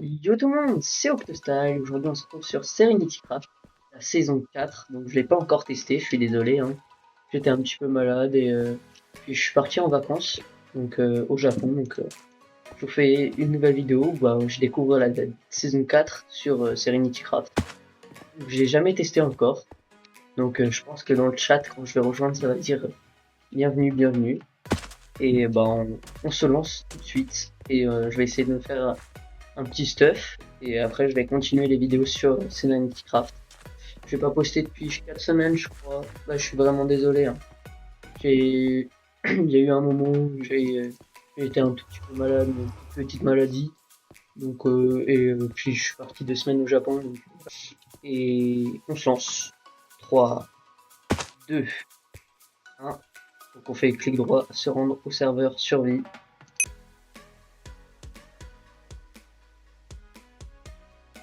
Yo tout le monde, c'est Octostyle. Aujourd'hui, on se retrouve sur Serenity Craft, la saison 4. Donc, je l'ai pas encore testé, je suis désolé, hein. J'étais un petit peu malade et puis je suis parti en vacances, donc au Japon. Donc, je vous fais une nouvelle vidéo où je découvre la saison 4 sur Serenity Craft. Je l'ai jamais testé encore, donc je pense que dans le chat, quand je vais rejoindre, ça va dire bienvenue, bienvenue. Et on se lance tout de suite et je vais essayer de me faire un petit stuff et après je vais continuer les vidéos sur Serenity Craft. Je vais pas posté depuis 4 semaines je crois. Bah, je suis vraiment désolé, hein. J'ai il y a eu un moment où j'ai été un tout petit peu malade, une petite maladie. Donc puis je suis parti 2 semaines au Japon donc, et on se lance. 3, 2, 1. Donc on fait clic droit, se rendre au serveur survie.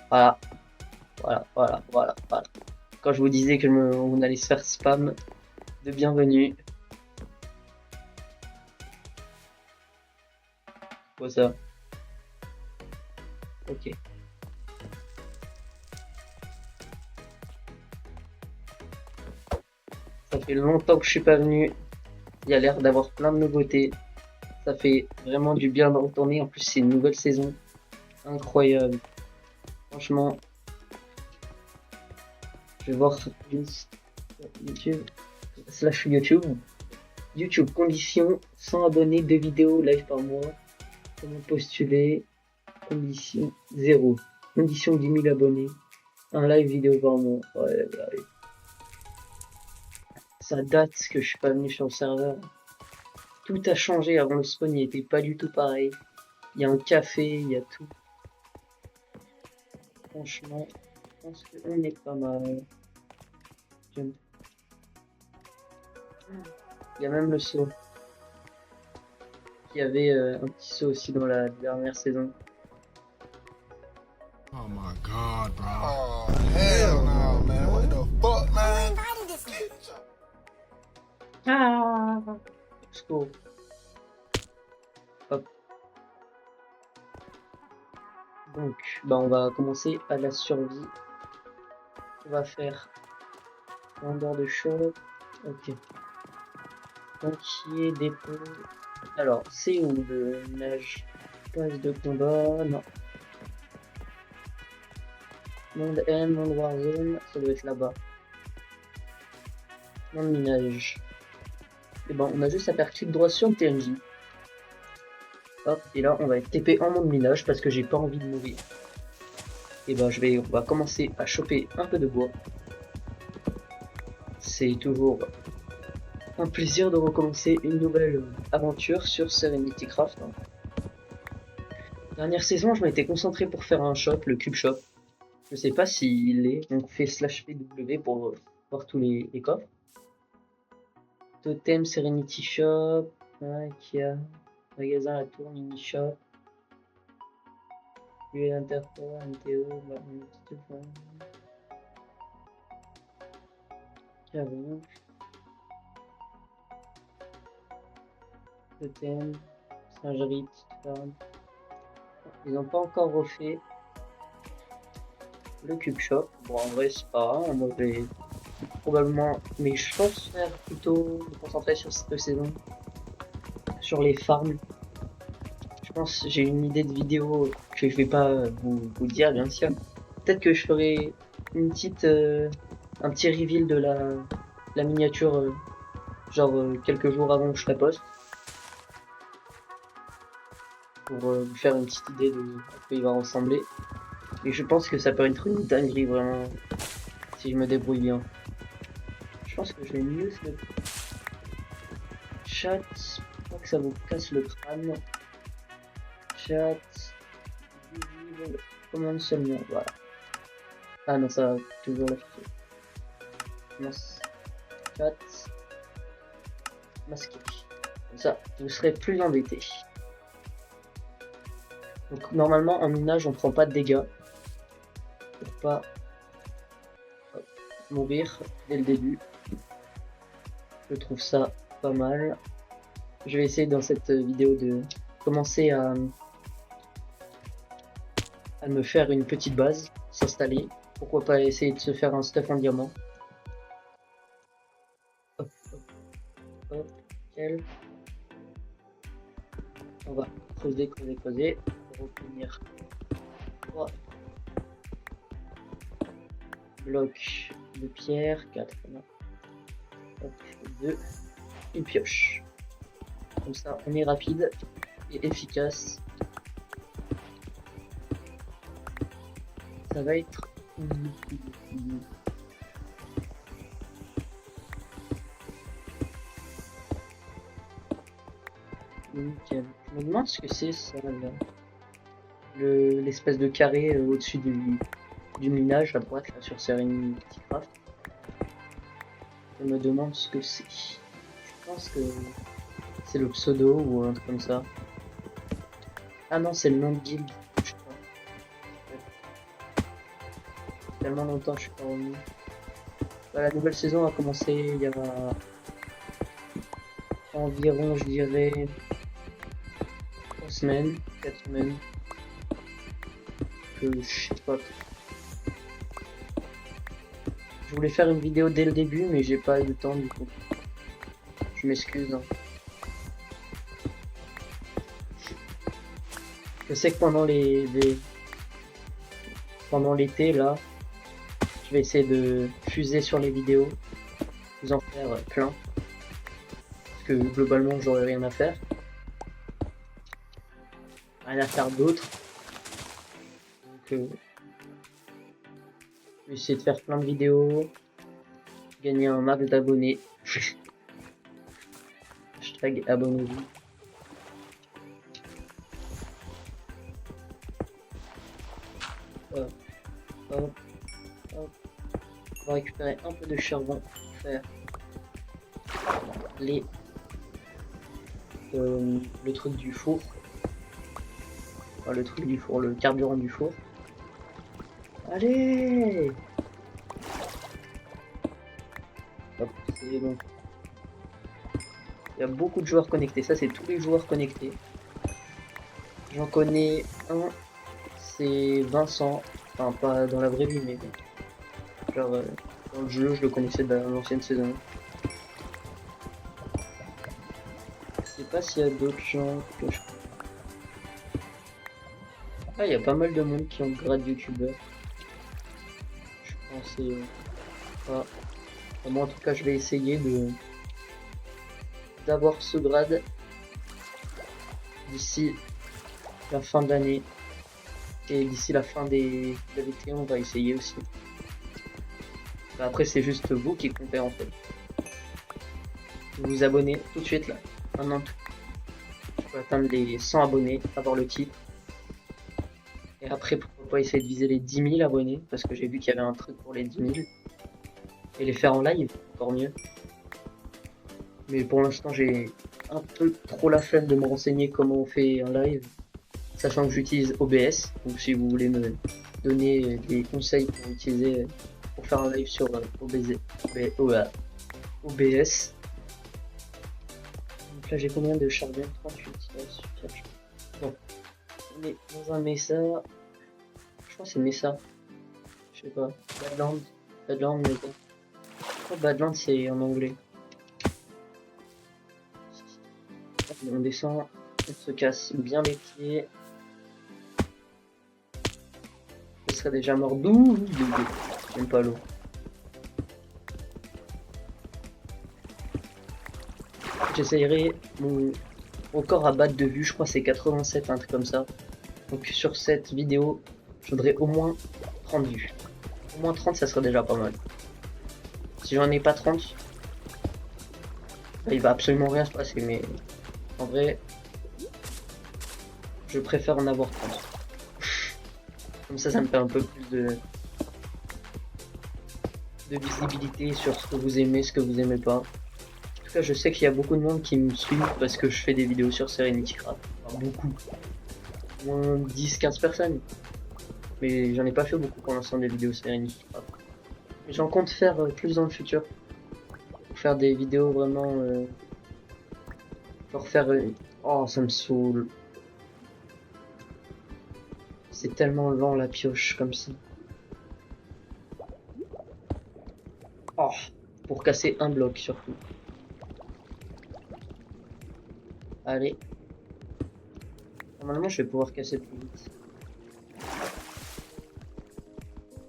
Voilà, voilà. Quand je vous disais que on allait se faire spam de bienvenue. Quoi ça? Ok. Ça fait longtemps que je suis pas venu. Il y a l'air d'avoir plein de nouveautés. Ça fait vraiment du bien de retourner. En plus, c'est une nouvelle saison. Incroyable. Franchement, je vais voir sur YouTube. Slash YouTube. YouTube, conditions 100 abonnés, 2 vidéos live par mois. Comment postuler? Condition 0. Condition 10 000 abonnés. Un live vidéo par mois. Ouais. Ça date que je suis pas venu sur le serveur. Tout a changé. Avant le spawn, il était pas du tout pareil. Il y a un café, il y a tout. Franchement, je pense qu'on est pas mal. Il y a même le saut. Il y avait un petit saut aussi dans la dernière saison. Oh my god, bro. Oh, hell no, man. What the fuck, man? Ah, let's go. Hop. Donc, on va commencer à la survie. On va faire vendeur de chaud. Ok. Entier, dépôt. Alors, c'est où le nage? Place de combat, non. Monde M, monde Warzone, ça doit être là-bas. Monde minage. Et on a juste à faire clic droit sur le TNJ. Hop, et là on va être TP en monde minage parce que j'ai pas envie de mourir. Et on va commencer à choper un peu de bois. C'est toujours un plaisir de recommencer une nouvelle aventure sur Serenity Craft. Dernière saison, je m'étais concentré pour faire un shop, le cube shop. Je sais pas s'il est, donc fait /pw pour voir tous les coffres. Totem, Serenity Shop, Kia, magasin La Tour, Mini Shop, UL Interport, MTO, Caron, Totem, Singerie, Petite Farm. Ils n'ont pas encore refait le Cube Shop. Bon, en vrai, c'est pas grave, on va probablement, mais je pense faire plutôt me concentrer sur cette saison, sur les farms. Je pense j'ai une idée de vidéo que je vais pas vous dire, bien sûr. Peut-être que je ferai une petite, un petit reveal de la miniature, quelques jours avant que je la poste. Pour vous faire une petite idée de à quoi il va ressembler. Et je pense que ça peut être une dinguerie vraiment, si je me débrouille bien. Je pense que je vais mieux le chat, pas que ça vous casse le crâne. Chat, visible, commande seulement, voilà. Ah non, ça va toujours l'afficher. Chat, masqué. Comme ça, vous serez plus embêtés. Donc normalement en minage on prend pas de dégâts pour pas mourir dès le début. Je trouve ça pas mal. Je vais essayer dans cette vidéo de commencer à me faire une petite base, s'installer. Pourquoi pas essayer de se faire un stuff en diamant. Hop, hop, hop, nickel. On va creuser, creuser, creuser pour obtenir 3 blocs de pierre, 4, non. Hop, 2, une pioche. Comme ça, on est rapide et efficace. Ça va être nickel. Je me demande ce que c'est ça là. L'espèce de carré au-dessus du minage à droite là sur Serenity Craft. Je me demande ce que c'est. Je pense que c'est le pseudo ou un truc comme ça. Ah non, c'est le nom de guild. Je crois. Tellement longtemps que je suis pas revenu. Bah, la nouvelle saison a commencé il y a environ, je dirais, 3 semaines, 4 semaines. Que je sais pas. Je voulais faire une vidéo dès le début, mais j'ai pas eu le temps du coup. Je m'excuse. Hein. Je sais que pendant l'été là, je vais essayer de fuser sur les vidéos, vous en faire plein, parce que globalement j'aurai rien à faire d'autre. Donc je vais essayer de faire plein de vidéos, gagner un max d'abonnés. Hashtag abonnez-vous. Hop, hop, hop. On va récupérer un peu de charbon pour faire le truc du four. Enfin, le truc du four, le carburant du four. Allez! Hop, c'est bon. Il y a beaucoup de joueurs connectés. Ça, c'est tous les joueurs connectés. J'en connais un, c'est Vincent. Enfin, pas dans la vraie vie, mais genre dans le jeu, je le connaissais de l'ancienne saison. Je sais pas s'il y a d'autres gens que je... Ah, il y a pas mal de monde qui ont le grade youtubeur. Je pensais pas. Moi, en tout cas, je vais essayer d'avoir ce grade d'ici la fin de l'année. Et d'ici la fin de l'été, on va essayer aussi. Après, c'est juste vous qui comptez en fait. Vous vous abonnez tout de suite là. Maintenant, je peux atteindre les 100 abonnés, avoir le titre. Et après, pourquoi pas essayer de viser les 10 000 abonnés, parce que j'ai vu qu'il y avait un truc pour les 10 000. Et les faire en live, encore mieux. Mais pour l'instant, j'ai un peu trop la flemme de me renseigner comment on fait un live. Sachant que j'utilise OBS, donc si vous voulez me donner des conseils pour utiliser, pour faire un live sur OBS. Donc là j'ai combien de charbon? 38, super. Bon, on est dans un Mesa, je crois que c'est Mesa, je sais pas, Badland, mais bon. Je crois que Badland c'est en anglais. On descend, on se casse bien les pieds. Je serais déjà mort d'où? J'aime pas l'eau. J'essayerai mon record à battre de vue, je crois c'est 87, un truc comme ça. Donc sur cette vidéo, je voudrais au moins 30 vues. Au moins 30, ça serait déjà pas mal. Si j'en ai pas 30, il va absolument rien se passer, mais en vrai, je préfère en avoir 30. Comme ça me fait un peu plus de visibilité sur ce que vous aimez, ce que vous aimez pas. En tout cas, je sais qu'il y a beaucoup de monde qui me suit parce que je fais des vidéos sur Serenity Craft. Enfin, beaucoup. Moins 10-15 personnes. Mais j'en ai pas fait beaucoup pour l'instant des vidéos Serenity Craft. Mais j'en compte faire plus dans le futur. Pour faire des vidéos vraiment... genre faire... Oh, ça me saoule. C'est tellement lent la pioche comme ça. Oh, pour casser un bloc surtout. Allez. Normalement, je vais pouvoir casser plus vite.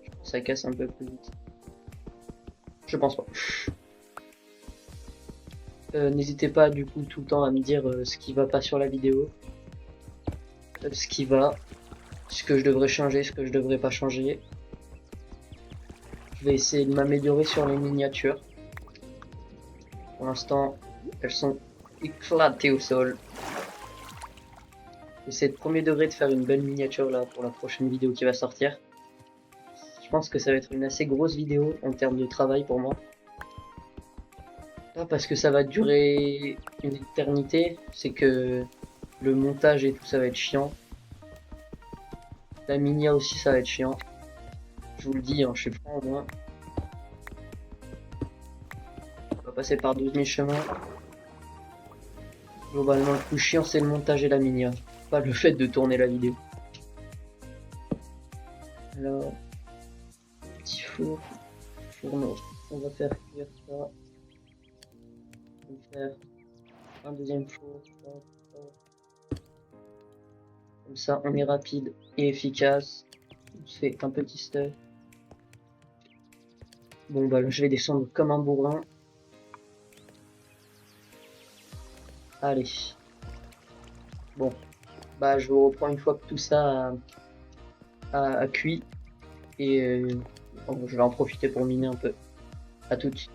Je pense que ça casse un peu plus vite. Je pense pas. N'hésitez pas du coup tout le temps à me dire ce qui va pas sur la vidéo. Ce qui va. Ce que je devrais changer, ce que je devrais pas changer. Je vais essayer de m'améliorer sur les miniatures. Pour l'instant, elles sont éclatées au sol. J'essaie de premier degré de faire une belle miniature là pour la prochaine vidéo qui va sortir. Je pense que ça va être une assez grosse vidéo en termes de travail pour moi. Pas parce que ça va durer une éternité, c'est que le montage et tout ça va être chiant. La minia aussi ça va être chiant. Je vous le dis, hein, je suis franc au moins. On va passer par 12 000 chemins. Globalement le plus chiant c'est le montage et la minia, pas le fait de tourner la vidéo. Alors, petit four, fourneau, on va faire cuire ça. On va faire un deuxième four. Comme ça on est rapide et efficace. On se fait un petit stuff. Bon bah là, je vais descendre comme un bourrin. Allez. Bon. Bah je vous reprends une fois que tout ça a cuit. Et je vais en profiter pour miner un peu. À toutes.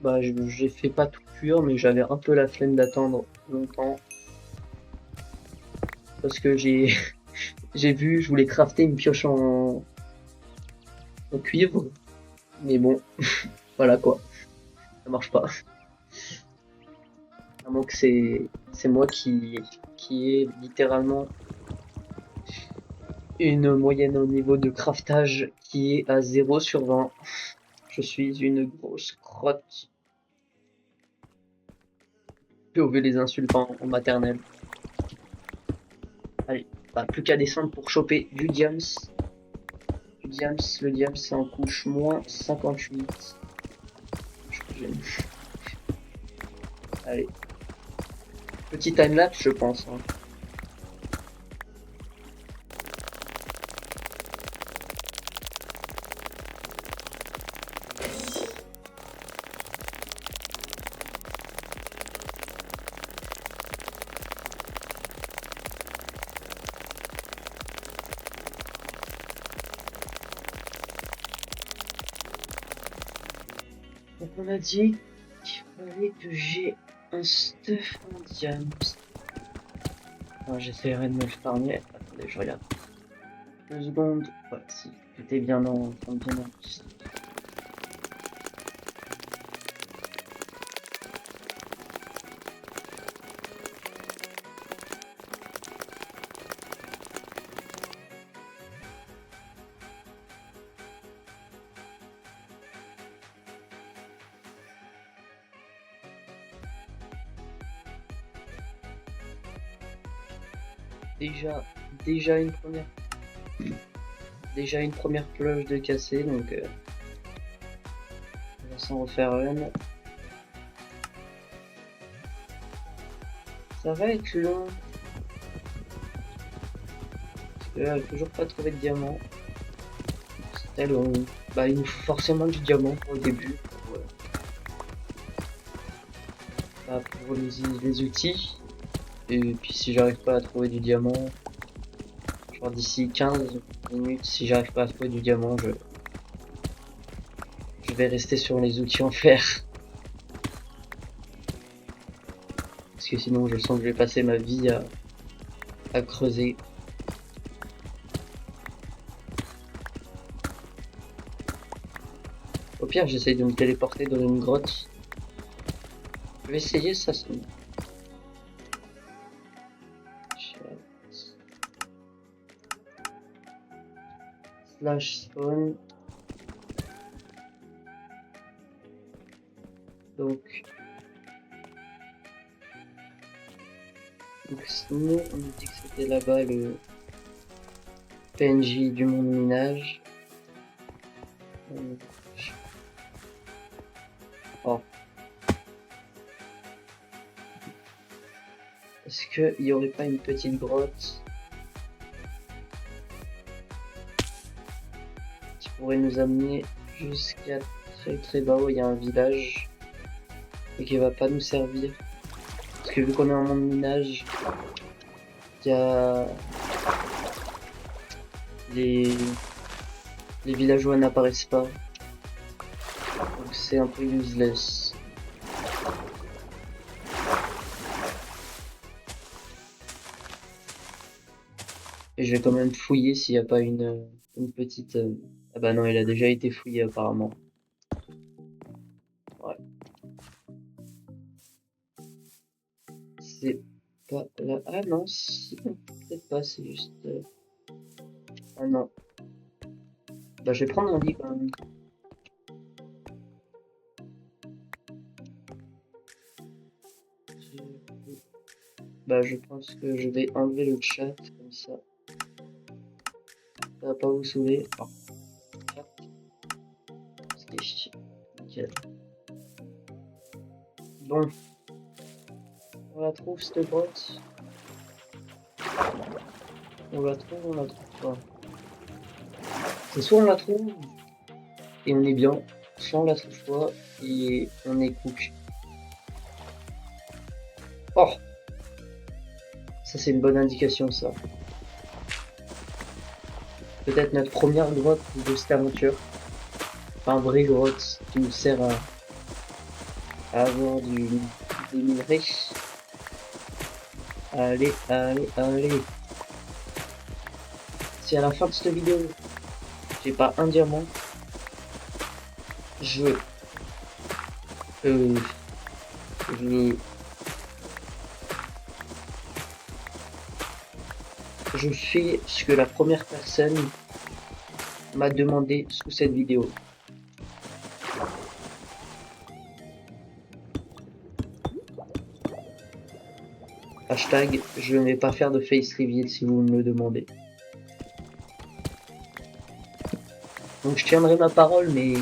Bah j'ai fait pas tout cuire mais j'avais un peu la flemme d'attendre longtemps. Parce que j'ai j'ai vu, je voulais crafter une pioche en cuivre. Mais bon, voilà quoi. Ça marche pas. À moins que c'est moi qui est littéralement une moyenne au niveau de craftage qui est à 0/20. Je suis une grosse crotte. J'ai oublié les insultes en maternelle. Allez, bah, plus qu'à descendre pour choper du diams. Du diams, le diams c'est en couche moins 58. Allez. Petit timelapse je pense. Hein. Donc on a dit qu'il fallait que j'ai un stuff en diams. J'essaierai de me le farmer. Attendez, je regarde. 2 secondes. Ouais, si. J'étais bien en bien en plus. Déjà une première ploche de cassé, donc on va s'en refaire une. Ça va être long. Parce que là, j'ai toujours pas trouvé de diamant. C'était long. Bah, il nous faut forcément du diamant pour le début. Pour les outils. Et puis si j'arrive pas à trouver du diamant, genre d'ici 15 minutes, si j'arrive pas à trouver du diamant, je vais rester sur les outils en fer. Parce que sinon je sens que je vais passer ma vie à creuser. Au pire j'essaye de me téléporter dans une grotte. Je vais essayer ça. Slash spawn. Donc nous, on nous dit que c'était là-bas le PNJ du monde minage. Oh. Est-ce qu'il n'y aurait pas une petite grotte qui pourrait nous amener jusqu'à très bas où il y a un village et qui va pas nous servir? Parce que vu qu'on est en monde minage, il y a les villageois n'apparaissent pas, donc c'est un peu useless. Et je vais quand même fouiller s'il n'y a pas une petite... Ah bah non, il a déjà été fouillé apparemment. Ouais. C'est pas là... Ah non, si... peut-être pas, c'est juste... Ah non. Bah je vais prendre mon lit quand même. Bah je pense que je vais enlever le chat comme ça. Ça va pas vous saouler. Oh. Nickel. Bon. On la trouve cette grotte. On la trouve pas. C'est soit on la trouve et on est bien, soit on la trouve pas et on est cook. Oh! Ça c'est une bonne indication ça. Peut-être notre première grotte de cette aventure. Enfin, une vraie grotte qui nous sert à avoir des minerais. Allez. Si à la fin de cette vidéo, j'ai pas un diamant, je fais ce que la première personne m'a demandé sous cette vidéo. Hashtag, je ne vais pas faire de face reveal si vous me le demandez. Donc je tiendrai ma parole, mais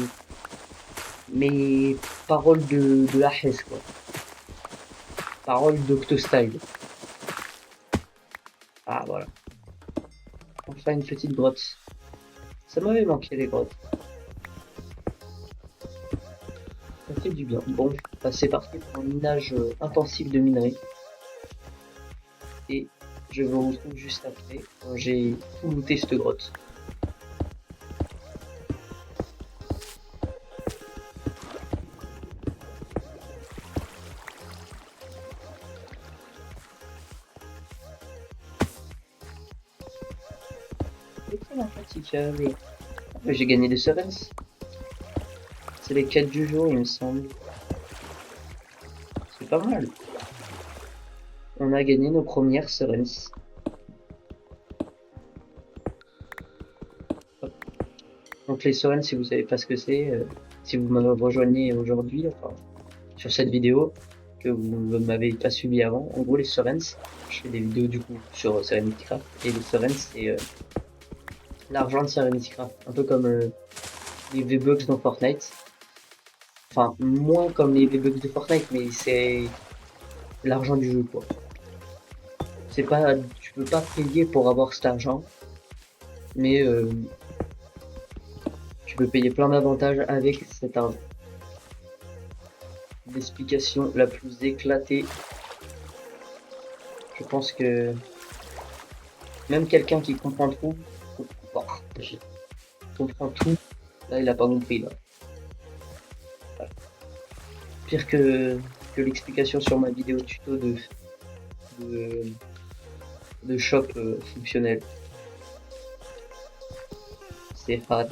mes paroles de la Hesse, quoi. Paroles d'Octostyle. Ah voilà. Enfin une petite grotte. Ça m'avait manqué les grottes. Ça fait du bien. Bon, bah, c'est parti pour un minage intensif de minerais. Et je vous retrouve juste après quand j'ai tout looté cette grotte. J'ai gagné des Serens. C'est les 4 du jour, il me semble. C'est pas mal. On a gagné nos premières Serens. Donc les Serens, si vous savez pas ce que c'est, si vous me rejoignez aujourd'hui, enfin, sur cette vidéo, que vous ne m'avez pas suivi avant, en gros les Serens, je fais des vidéos du coup sur Serenitycraft, et les Serens c'est l'argent de Serenitycraft, un peu comme les V-Bucks dans Fortnite. Enfin, moins comme les V-Bucks de Fortnite, mais c'est l'argent du jeu, quoi. C'est pas, tu peux pas payer pour avoir cet argent, mais tu peux payer plein d'avantages avec cet argent. L'explication la plus éclatée. Je pense que même quelqu'un qui comprend tout, là il a pas compris là. Voilà. Pire que l'explication sur ma vidéo tuto de shop fonctionnel. C'est hard.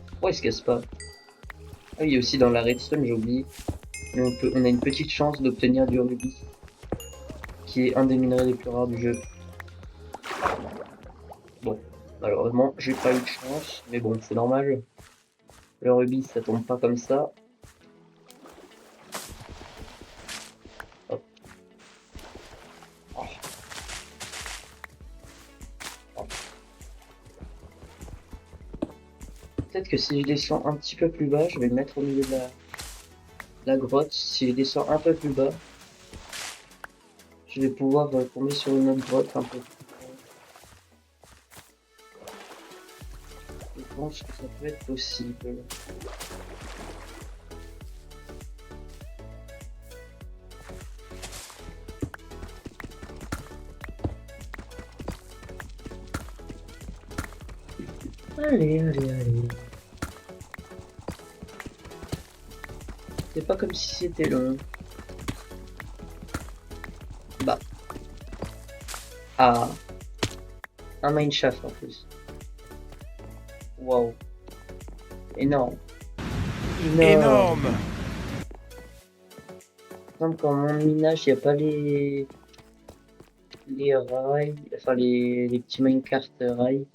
Pourquoi il se casse pas? Ah oui, aussi dans la redstone, j'ai oublié. Mais on a une petite chance d'obtenir du rubis, qui est un des minerais les plus rares du jeu. Bon, malheureusement, j'ai pas eu de chance, mais bon, c'est normal. Le rubis, ça tombe pas comme ça. Peut-être que si je descends un petit peu plus bas, je vais le mettre au milieu de la grotte. Si je descends un peu plus bas, je vais pouvoir tomber sur une autre grotte un peu plus. Je pense que ça peut être possible. Allez, allez, allez. C'est pas comme si c'était long. Bah. Ah. Un mineshaft en plus. Waouh. Énorme. Énorme. Comme quand mon minage, il n'y a pas les rails, enfin les petits minecart rails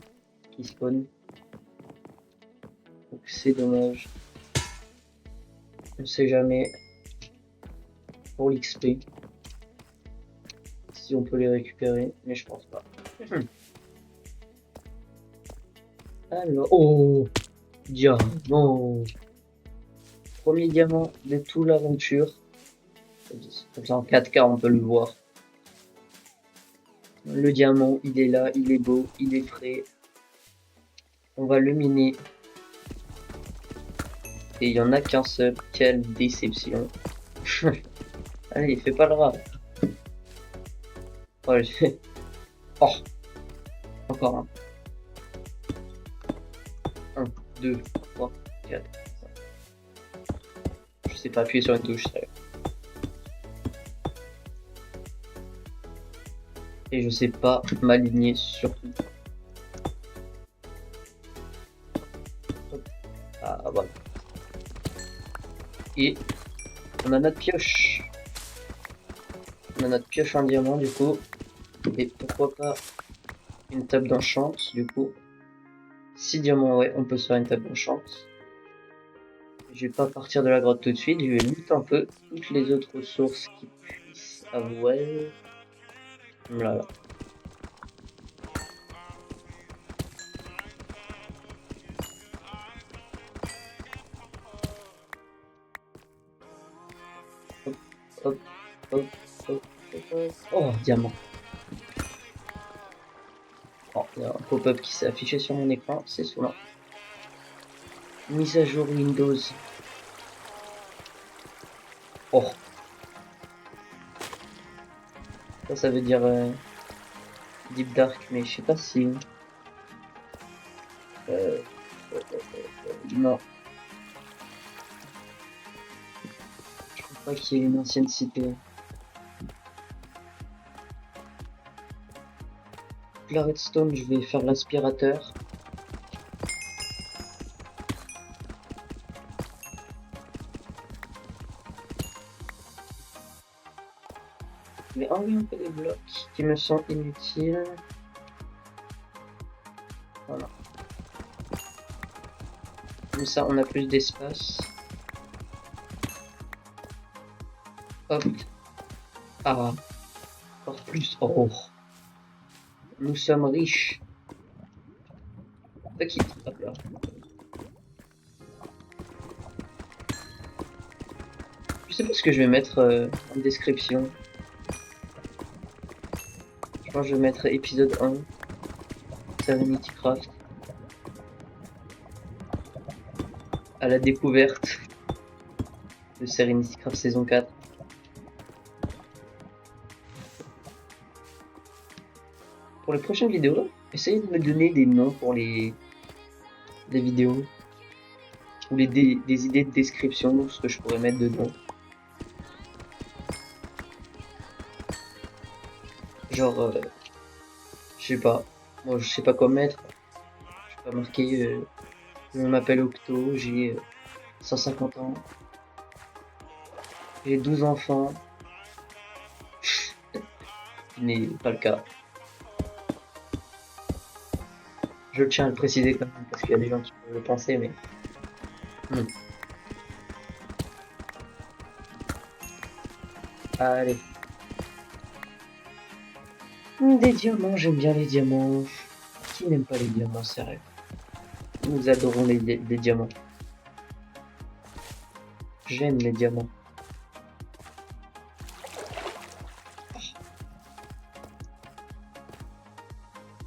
qui spawnent. Donc c'est dommage. On sait jamais pour l'XP si on peut les récupérer, mais je pense pas. Alors, oh, diamant. Premier diamant de toute l'aventure. Comme ça en 4K on peut le voir. Le diamant, il est là, il est beau, il est frais. On va le miner. Et il n'y en a qu'un seul. Quelle déception. Allez, fais pas le rat. Oh, oh. Encore un. 1, 2, 3, 4, 5. Je sais pas appuyer sur une touche, sérieux. Et je sais pas m'aligner surtout. Ah voilà. Et on a notre pioche. On a notre pioche en diamant du coup. Et pourquoi pas une table d'enchant du coup. 6 diamants, ouais, on peut se faire une table d'enchant. Je vais pas partir de la grotte tout de suite, je vais lutter un peu toutes les autres ressources qui puissent avoir. Voilà. Hop, hop, hop, hop, hop. Oh, diamant. Oh, il y a un pop-up qui s'est affiché sur mon écran, c'est saoulant. Mise à jour Windows. Oh. Ça veut dire Deep Dark, mais je sais pas si... non. Je crois pas qu'il y ait une ancienne cité. La redstone, je vais faire l'aspirateur. Je vais enlever un peu des blocs qui me sont inutiles. Voilà. Comme ça, on a plus d'espace. Hop. Ah. Encore plus. Oh. Nous sommes riches. Ok. Hop là. Je sais pas ce que je vais mettre en description. Je pense que je vais mettre épisode 1. Serenity Craft. À la découverte de Serenity Craft saison 4. Pour les prochaines vidéos, essayez de me donner des noms pour les vidéos. Ou des idées de description, ce que je pourrais mettre dedans. Genre, je sais pas. Moi, je sais pas quoi mettre. Je vais pas marquer. Je m'appelle Octo, j'ai 150 ans. J'ai 12 enfants. Ce n'est pas le cas. Je tiens à le préciser quand même, parce qu'il y a des gens qui peuvent le penser, mais... Allez. Des diamants, j'aime bien les diamants. Qui n'aime pas les diamants, sérieux? Nous adorons les diamants. J'aime les diamants.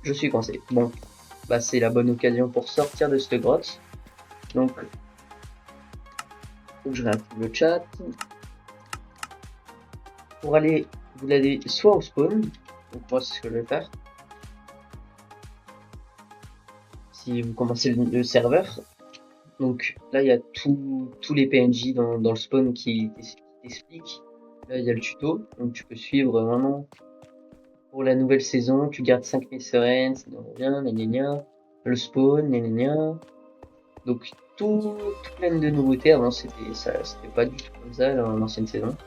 Je suis coincé. Bon, bah c'est la bonne occasion pour sortir de cette grotte. Donc, faut que je réactive le chat. Pour aller, vous allez soit au spawn. Donc moi c'est ce que je vais faire. Si vous commencez le serveur. Donc là il y a tous les PNJ dans le spawn qui t'expliquent. Là il y a le tuto. Donc tu peux suivre vraiment. Pour la nouvelle saison, tu gardes 5000 sereines, ça ne rien, gna. Le spawn, gna. Donc tout plein de nouveautés. Avant c'était pas du tout comme ça dans l'ancienne saison.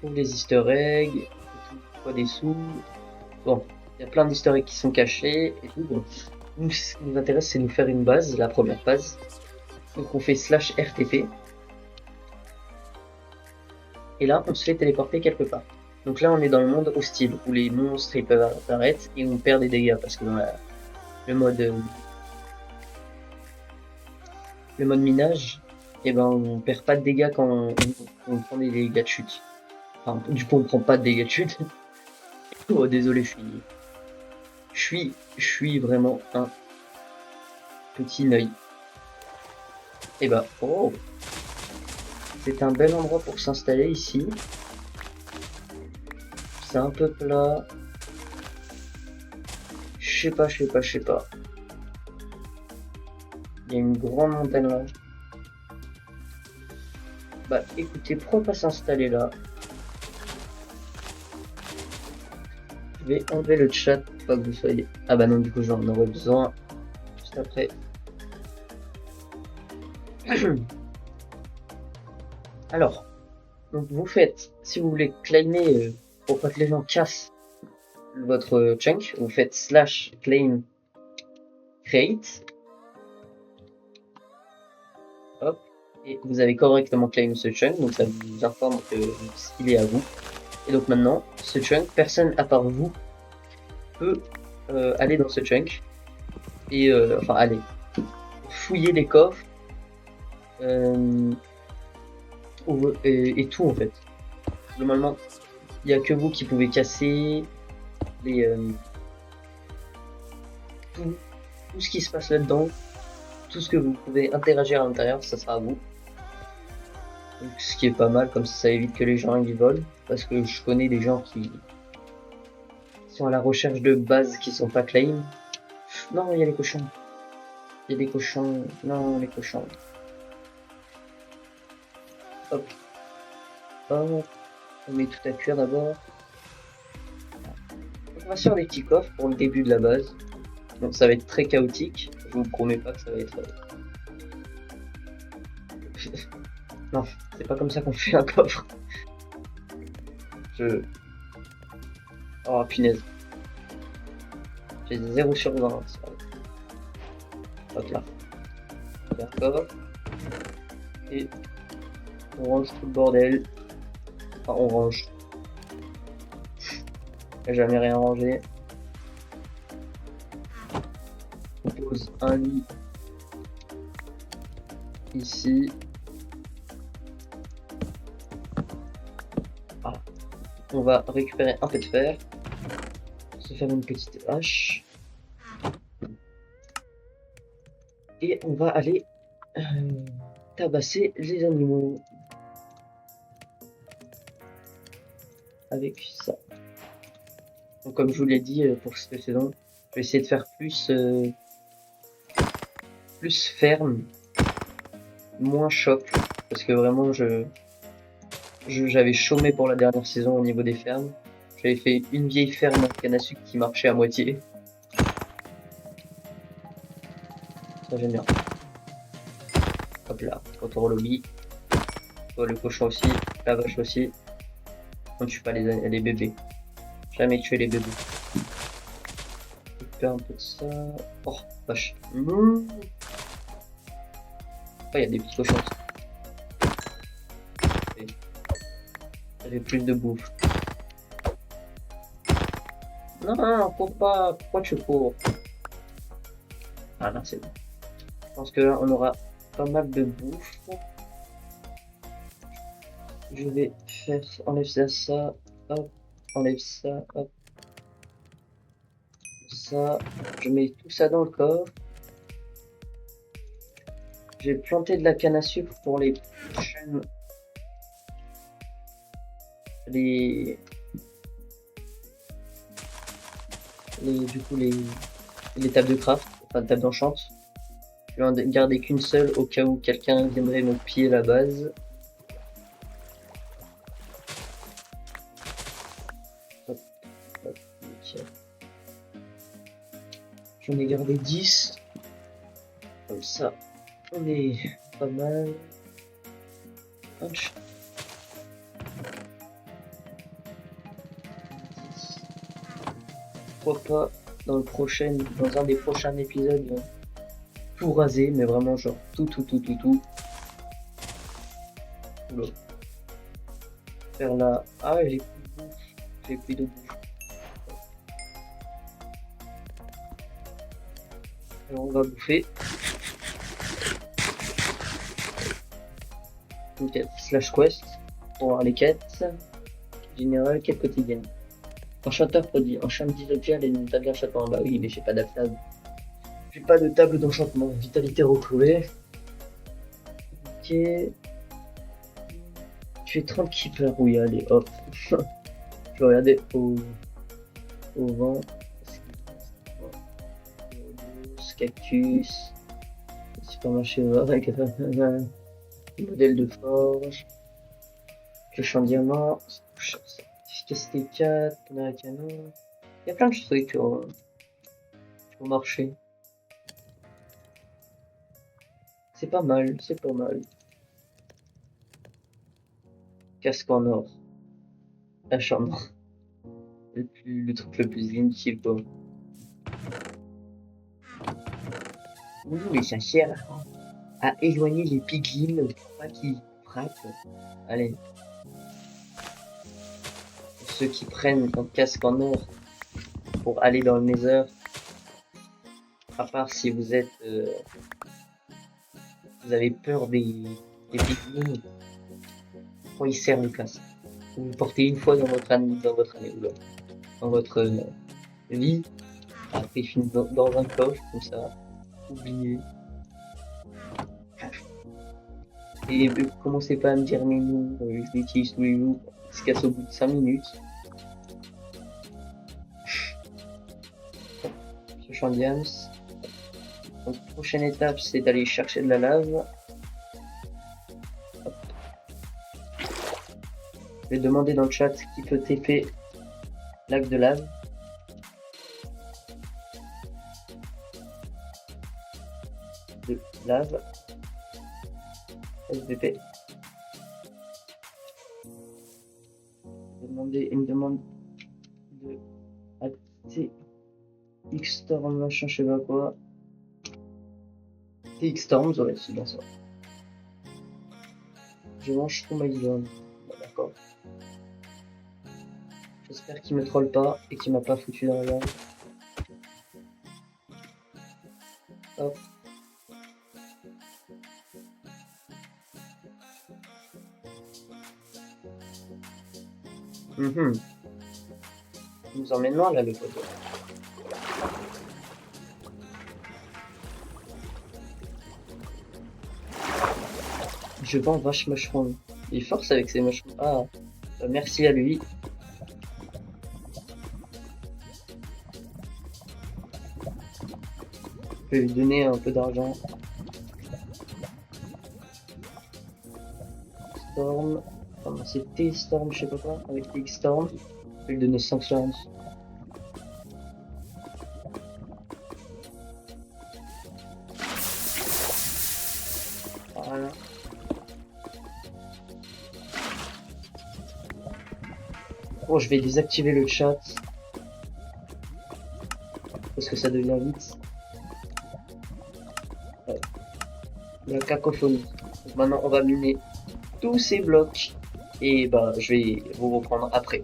Pour les easter eggs, tout, des sous. Bon, il y a plein d'easter eggs qui sont cachés et tout. Bon. Nous, ce qui nous intéresse, c'est de nous faire une base, la première base. Donc on fait /RTP. Et là, on se fait téléporter quelque part. Donc là, on est dans le monde hostile, où les monstres ils peuvent apparaître et on perd des dégâts, parce que dans le mode minage, et ben on perd pas de dégâts quand on prend des dégâts de chute. Enfin, du coup, on prend pas de dégâts de chute. Oh, désolé, je suis vraiment un petit neuil. Et bah, oh, c'est un bel endroit pour s'installer ici. C'est un peu plat. Je sais pas. Il y a une grande montagne là. Bah écoutez, pourquoi pas s'installer là? Je vais enlever le chat pour pas que vous soyez... Ah bah non, du coup j'en aurais besoin juste après. Alors, donc vous faites, si vous voulez claimer pour pas que les gens cassent votre chunk, vous faites /claim create. Hop, et vous avez correctement claim ce chunk, donc ça vous informe qu'il est à vous. Et donc maintenant, ce chunk, personne à part vous peut aller dans ce chunk et enfin aller fouiller les coffres et tout en fait. Normalement, il n'y a que vous qui pouvez casser les tout ce qui se passe là-dedans, tout ce que vous pouvez interagir à l'intérieur, ça sera à vous. Donc, ce qui est pas mal, comme ça évite que les gens y volent, parce que je connais des gens qui sont à la recherche de bases qui sont pas claim. Non, il y a les cochons. Il y a des cochons. Non, les cochons. Hop. Hop. On met tout à cuire d'abord. On va sur les petits coffres pour le début de la base. Donc ça va être très chaotique. Je vous promets pas que ça va être... Non, c'est pas comme ça qu'on fait un coffre. Oh punaise. J'ai 0 sur 20. Hop là. D'accord. Et on range tout le bordel. Enfin, on range. J'ai jamais rien rangé. On pose un lit ici. Voilà. On va récupérer un peu de fer. Se faire une petite hache. Et on va aller tabasser les animaux. Avec ça. Donc, comme je vous l'ai dit pour cette saison, je vais essayer de faire plus ferme, moins shop, parce que vraiment j'avais chômé pour la dernière saison au niveau des fermes. J'avais fait une vieille ferme en canne à sucre qui marchait à moitié. Ça j'aime bien. Hop là, retour au lobby. Oh, le cochon aussi, la vache aussi. On ne tue pas les bébés. Jamais tuer les bébés. Récupère un peu de ça. Oh, vache. Oh, il y a des petits cochons. J'avais plus de bouffe. Non, cours pas. Pourquoi tu cours? Ah là, c'est bon. Je pense que là, on aura pas mal de bouffe. Je vais faire, enlève ça, hop, enlève ça, hop, ça. Je mets tout ça dans le coffre. J'ai planté de la canne à sucre pour les prochaines. Du coup, les tables de craft, enfin, tables d'enchant. Je vais en garder qu'une seule au cas où quelqu'un viendrait me piller la base. Hop, hop, nickel. J'en ai gardé 10. Comme ça, on est pas mal. Punch. 10. Pourquoi pas dans un des prochains épisodes, tout raser, mais vraiment genre tout. Oula. Faire là. Ah ouais, j'ai plus de bouffe. J'ai plus de bouffe. Alors on va bouffer. Une quête slash quest pour voir les quêtes. Générale, quête quotidienne. Enchanteur produit. Enchante 10 objets à l'aide d'une table d'enchantement. Bah oui, mais j'ai pas de table. J'ai pas de table d'enchantement. Vitalité retrouvée. Ok. Tu fais 30 keepers. Oui, allez, hop. Je vais regarder au vent. Cactus. Supermarché avec modèle de forge. Pioche en diamant. Efficacité 4. Tonnerre à canon. Il y a plein de trucs au marché. C'est pas mal, c'est pas mal. Casque en or. La chambre. Le truc le plus inutile, quoi. Bonjour les chasseurs. À éloigner les piglins pour pas qu'ils frappent. Allez. Pour ceux qui prennent un casque en or pour aller dans le Nether. À part si vous êtes... vous avez peur des piglins. Pourquoi il sert le casque? Vous le portez une fois dans votre année, dans votre vie. Après il finit dans un coffre, comme ça. Oubliez. Et commencez pas à me dire mais non, je l'utilise tous les jours. Il se casse au bout de 5 minutes. Ce champ de diams. Donc prochaine étape c'est d'aller chercher de la lave. Hop. Je vais demander dans le chat qui peut TP lac de lave. De lave. SVP. Une demande de X-Storm, machin, je sais pas quoi. X-Storm, ouais, c'est bien ça. Je mange tout ma gueule. Bon, d'accord. J'espère qu'il me troll pas et qu'il m'a pas foutu dans la gueule. Hop. Il nous emmène loin là le poteau. Je vends vache mushroom. Il force avec ses mushrooms. Ah, merci à lui. Je vais lui donner un peu d'argent. Storm. Enfin, c'est T-Storm, je sais pas quoi, avec X-Storm. Je vais lui donner 5 storms. Voilà. Bon, je vais désactiver le chat. Parce que ça devient vite. Ouais. La cacophonie. Donc maintenant, on va miner tous ces blocs. Et bah, je vais vous reprendre après.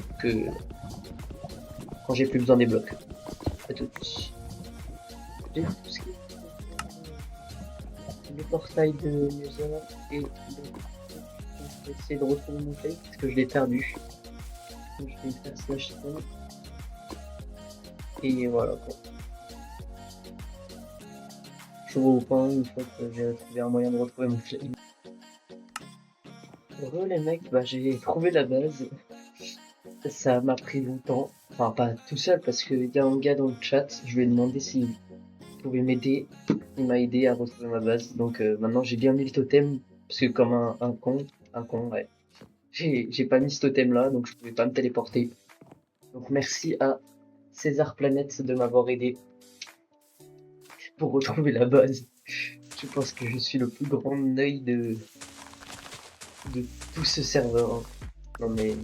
Quand j'ai plus besoin des blocs. À tout de suite. les portails de Nether et donc, je vais essayer de retrouver mon play parce que je l'ai perdu. Donc je vais faire slash spawn. Et voilà quoi. Je vois au point une fois que j'ai trouvé un moyen de retrouver mon play. Heureux les mecs, bah j'ai trouvé la base. Ça m'a pris longtemps. Enfin pas tout seul parce qu'il y a un gars dans le chat, je lui ai demandé s'il pouvait m'aider. Il m'a aidé à retrouver ma base. Donc maintenant j'ai bien mis le totem. Parce que comme un con, ouais. J'ai pas mis ce totem là, donc je pouvais pas me téléporter. Donc merci à César Planète de m'avoir aidé pour retrouver la base. Je pense que je suis le plus grand œil de tout ce serveur. Hein. Non mais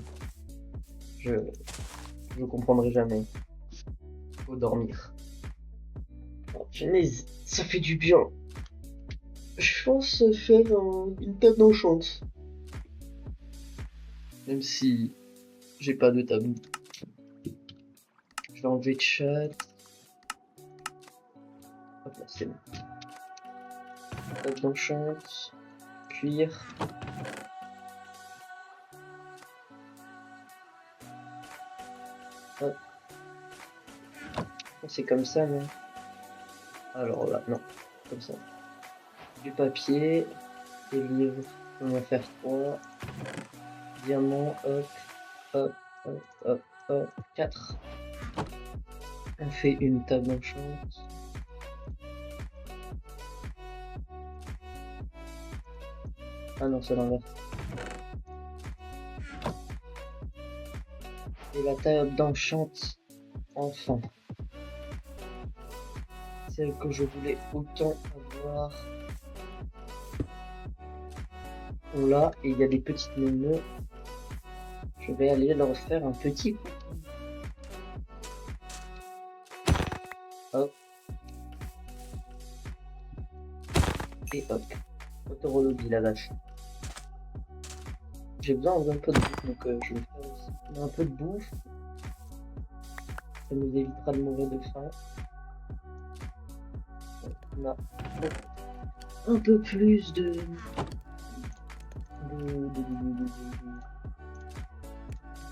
je comprendrai jamais. Faut dormir. Oh, Genèse, ça fait du bien. Je pense faire une table d'enchante. Même si j'ai pas de table. Je vais enlever chat. Hop là, c'est bon. Table d'enchante. Cuir. Hop. C'est comme ça, non? Alors là, non. Comme ça. Du papier. Des livres. On va faire 3. Diamant, hop. Hop, hop, hop, hop. 4. On fait une table d'enchante. Ah non, c'est l'inverse. Et la table d'enchante, enfin. Celle que je voulais autant avoir. On l'a, et il y a des petites néneux. Je vais aller leur faire un petit coup. Hop. Et hop. Météorologie, la vache. J'ai besoin d'un peu de bouffe, donc je vais faire aussi un peu de bouffe. Ça nous évitera de mourir de faim. On a un peu plus de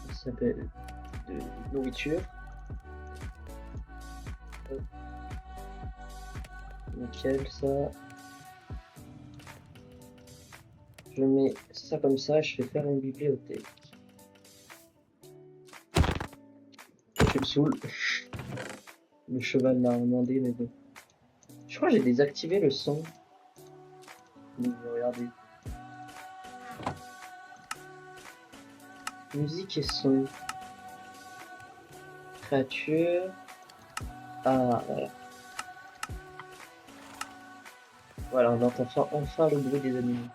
ça s'appelle de nourriture. Nickel, ça. Je mets ça comme ça, je vais faire une bibliothèque. Je me saoule. Le cheval m'a demandé, mais bon. Je crois que j'ai désactivé le son. Regardez. Musique et son. Créature. Ah, voilà. Voilà, on entend enfin le bruit des animaux.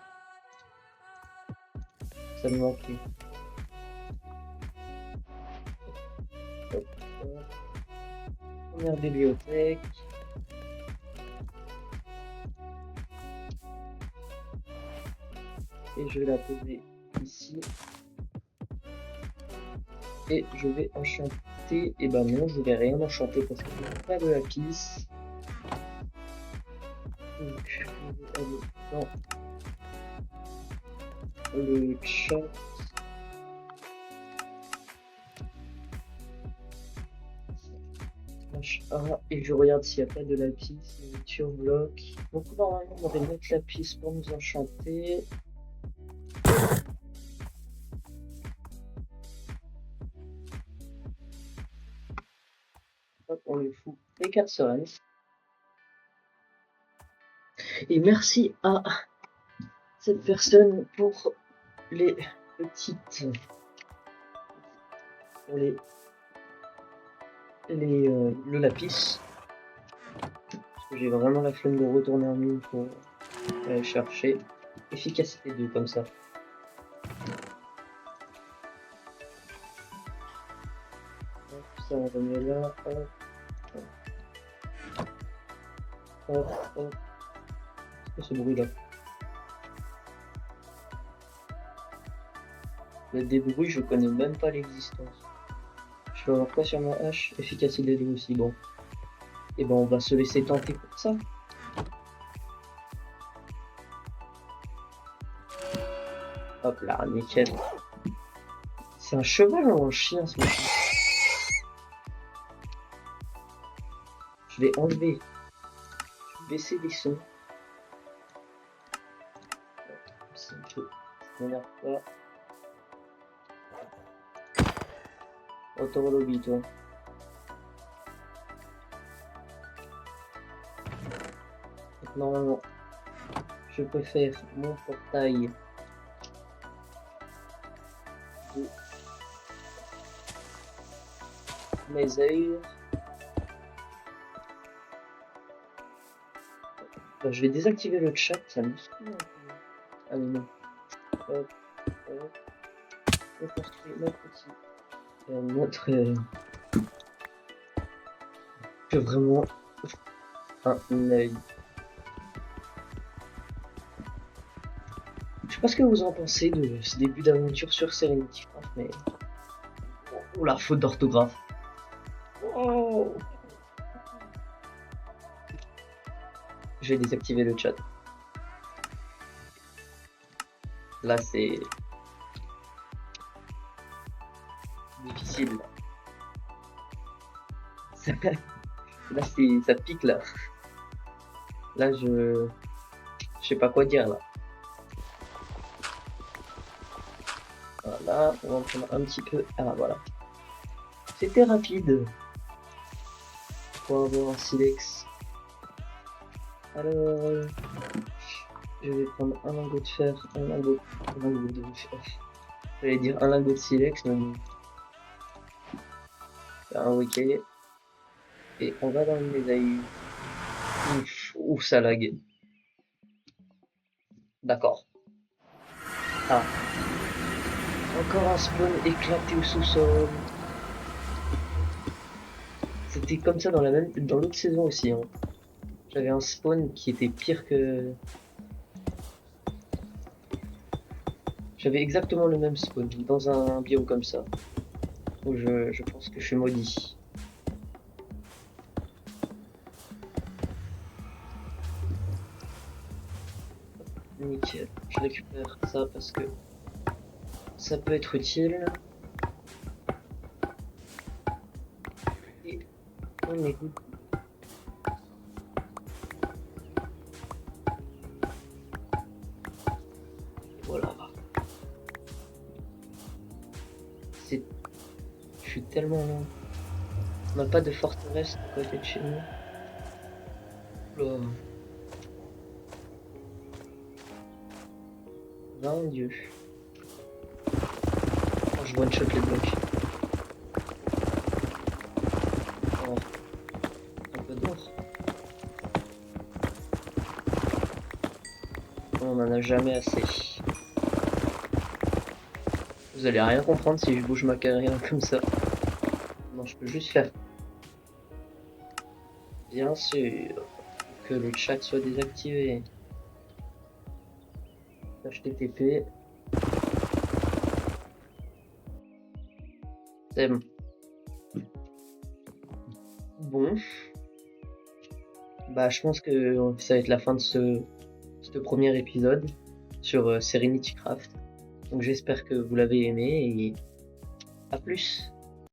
Ça me manquait. Hop, hop. Première bibliothèque. Et je vais la poser ici. Et je vais enchanter. Et ben non, je vais rien enchanter parce que je n'ai pas de lapis. Donc, je vais aller dans le chat. A et je regarde s'il n'y a pas de lapis, nourriture, bloc. Donc normalement on aurait 9 lapis pour nous enchanter. Hop, on lui fout les 4 sereines. Et merci à cette personne pour les petites... pour le lapis. Parce que j'ai vraiment la flemme de retourner en mine pour aller chercher. Efficacité 2 comme ça. Hop, ça on remet là. Hop. Hop, hop. C'est ce bruit là. Des bruits, je connais même pas l'existence. Je vais avoir quoi sur ma hache? Efficacité 2 aussi, bon. Et ben on va se laisser tenter pour ça. Hop là, nickel. C'est un cheval ou un chien ce mec? Je vais enlever. Je vais baisser les sons. C'est un peu. Ça m'énerve pas. Retour au lobby, toi. Donc, normalement, je peux faire mon portail de mes heures. Bah, je vais désactiver le chat, ça me saoule un peu. Ah mais non. Hop, hop. On construit notre que vraiment un œil. Je sais pas ce que vous en pensez de ce début d'aventure sur Serenity Craft, mais oh la faute d'orthographe. Oh. Je vais désactiver le chat. Là c'est difficile. Là ça pique là. Là je sais pas quoi dire là. Voilà, on va en prendre un petit peu. Ah voilà. C'était rapide. Pour avoir un silex. Alors, je vais prendre un lingot de fer, un lingot de fer. J'allais dire un lingot de silex, mais bon. Un ok. Et on va dans le médaille. Ouf, ça lag. D'accord. Ah. Encore un spawn éclaté au sous-sol. C'était comme ça dans l'autre saison aussi. Hein. J'avais un spawn qui était pire que. J'avais exactement le même spawn dans un biome comme ça. Donc je pense que je suis maudit. Nickel. Je récupère ça parce que ça peut être utile. Et on est good. Voilà. Je suis tellement loin. On n'a pas de forteresse à côté de chez nous. Là. Mon Dieu. Oh, je one-shot les blocs. Oh. Un peu d'or. On en a jamais assez. Vous allez rien comprendre si je bouge ma carrière comme ça. Non, je peux juste faire. Bien sûr. Que le chat soit désactivé. HTTP. C'est bon. Bon. Bah, je pense que ça va être la fin de ce premier épisode sur Serenity Craft. Donc j'espère que vous l'avez aimé et à plus.